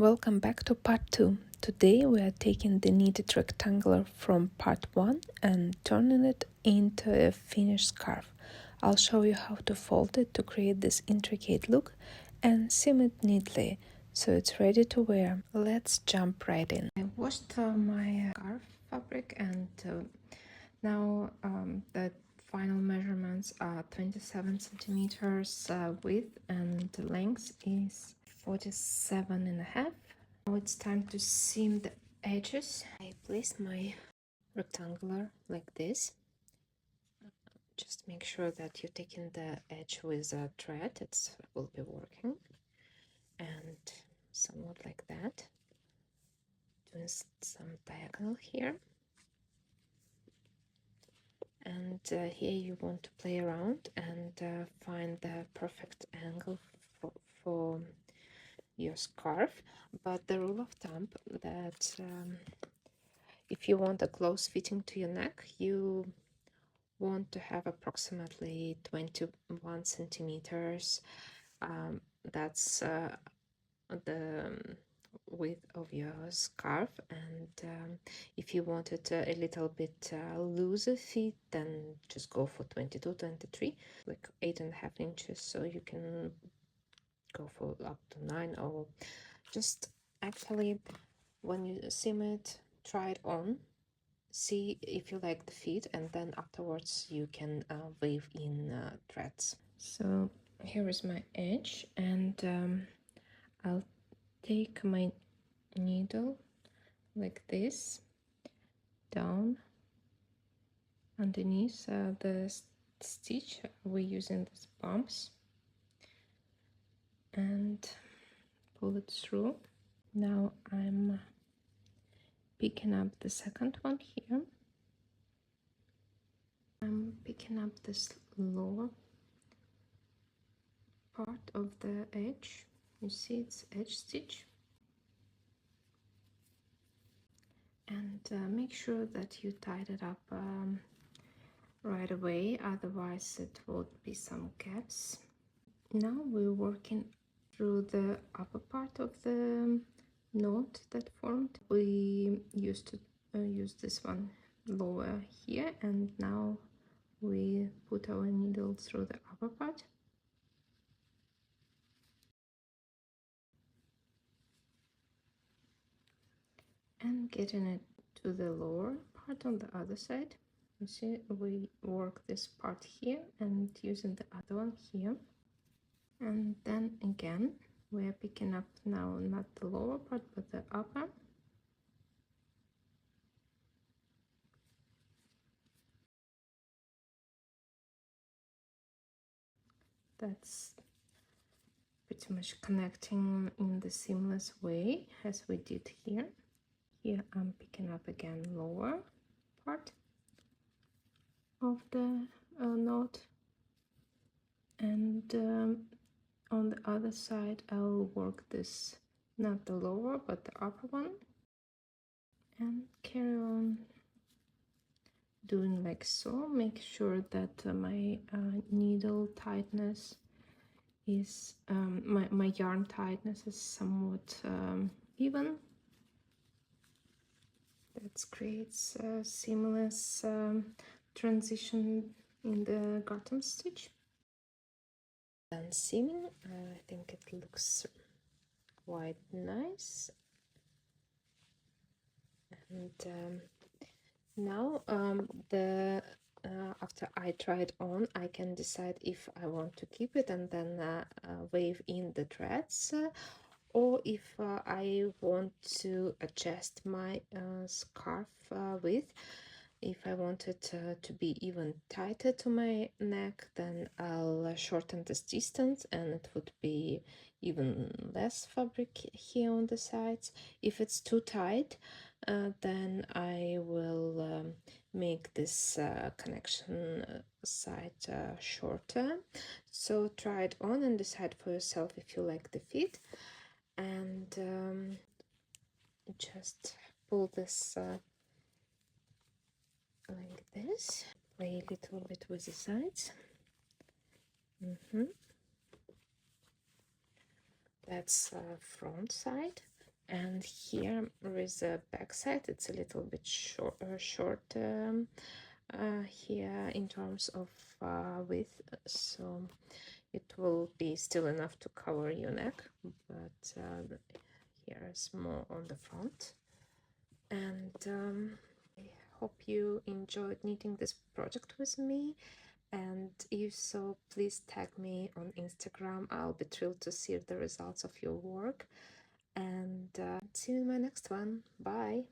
Welcome back to part 2. Today we are taking the knitted rectangular from part 1 and turning it into a finished scarf. I'll show you how to fold it to create this intricate look and seam it neatly so it's ready to wear. Let's jump right in. I washed my scarf fabric and now the final measurements are 27 centimeters width and the length is 47.5. Now it's time to seam the edges. I place my rectangular like this. Just make sure that you're taking the edge with a thread. It will be working. And somewhat like that. Doing some diagonal here. And here you want to play around and find the perfect angle for your scarf. But the rule of thumb that if you want a close fitting to your neck, you want to have approximately 21 centimeters. That's the width of your scarf, and if you want it a little bit looser fit, then just go for 22, 23, like 8.5 inches, so you can go for up to 9, or just actually when you seam it, try it on, see if you like the fit, and then afterwards you can weave in threads. So here is my edge, and I'll take my needle like this down underneath the stitch we're using these bumps and pull it through. Now I'm picking up the second one here. I'm picking up this lower part of the edge. You see it's edge stitch, and make sure that you tied it up right away, otherwise it would be some gaps. Now we're working through the upper part of the knot that formed. We used to use this one lower here, and now we put our needle through the upper part. And getting it to the lower part on the other side. You see, we work this part here and using the other one here. And then again, we're picking up now not the lower part, but the upper. That's pretty much connecting in the seamless way as we did here. Here I'm picking up again lower part of the knot, and on the other side I'll work this, not the lower but the upper one, and carry on doing like so. Make sure that my needle tightness is my yarn tightness is somewhat even. That creates a seamless transition in the garter stitch. Done seaming. I think it looks quite nice. And now after I try it on, I can decide if I want to keep it and then weave in the threads, or if I want to adjust my scarf width. If I want it to be even tighter to my neck, then I'll shorten this distance and it would be even less fabric here on the sides. If it's too tight, then I will make this connection side shorter. So try it on and decide for yourself if you like the fit, and just pull this like this, play a little bit with the sides. That's front side. And here is a back side. It's a little bit short here in terms of width, so it will be still enough to cover your neck, but here is more on the front. And I hope you enjoyed knitting this project with me, and if so, please tag me on Instagram. I'll be thrilled to see the results of your work, and see you in my next one. Bye.